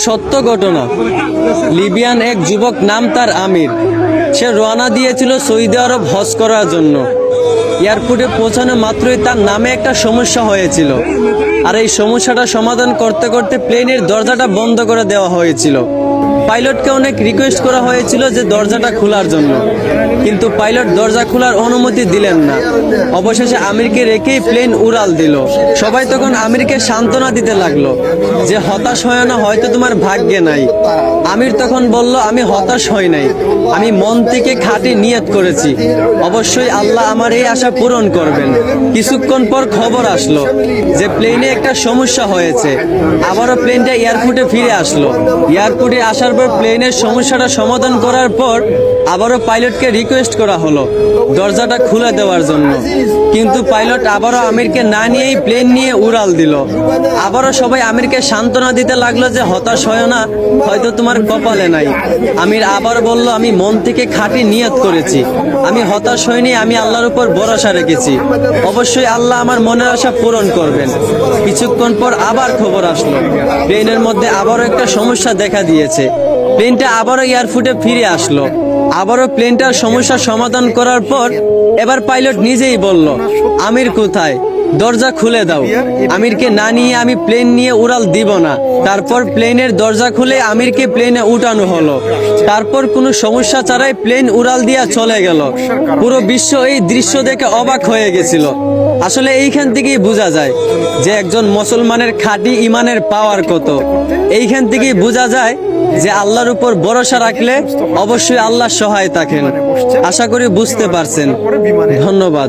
সত্য ঘটনা। লিবিয়ান এক যুবক, নাম তার আমির। সে রওনা দিয়েছিল সৌদি আরব হজ করার জন্য। এয়ারপোর্টে পৌঁছানো মাত্রই তার নামে একটা সমস্যা হয়েছিল, আর এই সমস্যাটা সমাধান করতে করতে প্লেনের দরজাটা বন্ধ করে দেওয়া হয়েছিল। পাইলটকে অনেক রিকোয়েস্ট করা হয়েছিল যে দরজাটা খোলার জন্য, কিন্তু পাইলট দরজা খোলার অনুমতি দিলেন না। অবশেষে আমিরকে রেখেই প্লেন উড়াল দিল। সবাই তখন আমিরকে সান্ত্বনা দিতে লাগলো যে হতাশ হয় না, হয়তো তোমার ভাগ্যে নাই। আমির তখন বলল, আমি হতাশ হই নাই, আমি মন থেকে খাঁটি নিয়ত করেছি, অবশ্যই আল্লাহ আমার এই আশা পূরণ করবেন। কিছুক্ষণ পর খবর আসলো যে প্লেনে একটা সমস্যা হয়েছে। আবারও প্লেনটা এয়ারপোর্টে ফিরে আসলো। এয়ারপোর্টে আসার পর প্লেনের সমস্যাটা সমাধান করার পর আবারও পাইলটকে রিকোয়েস্ট করা হলো দরজাটা খুলে দেওয়ার জন্য, কিন্তু পাইলট আবারও আমিরকে না নিয়েই প্লেন নিয়ে উড়াল দিল। আবারও সবাই আমিরকে সান্ত্বনা দিতে লাগলো যে হতাশ হয় না, হয়তো তোমার কপালে নাই। আমির আবার বলল, আমি মন থেকে খাঁটি নিয়ত করেছি, আমি হতাশ হইনি, আমি আল্লাহর উপর ভরসা রেখেছি, অবশ্যই আল্লাহ আমার মনের আশা পূরণ করবেন। কিছুক্ষণ পর আবার খবর আসলো প্লেনের মধ্যে আবারও একটা সমস্যা দেখা দিয়েছে। প্লেনটা আবারও এয়ারপোর্টে ফিরে আসলো। আবারও প্লেনটার সমস্যার সমাধান করার পর এবার পাইলট নিজেই বলল, আমির কোথায়, দরজা খুলে দাও। আমিরকে না নিয়ে আমি প্লেন নিয়ে উড়াল দিব না। তারপর প্লেনের দরজা খুলে আমিরকে প্লেনে উঠানো হলো। তারপর কোনো সমস্যা ছাড়াই প্লেন উড়াল দিয়া চলে গেল। পুরো বিশ্ব এই দৃশ্য দেখে অবাক হয়ে গেছিল। আসলে এইখান থেকেই বোঝা যায় যে একজন মুসলমানের খাঁটি ইমানের পাওয়ার কত। এইখান থেকেই বোঝা যায় যে আল্লাহর উপর ভরসা রাখলে অবশ্যই আল্লাহ সহায় থাকেন। আশা করি বুঝতে পারছেন। ধন্যবাদ।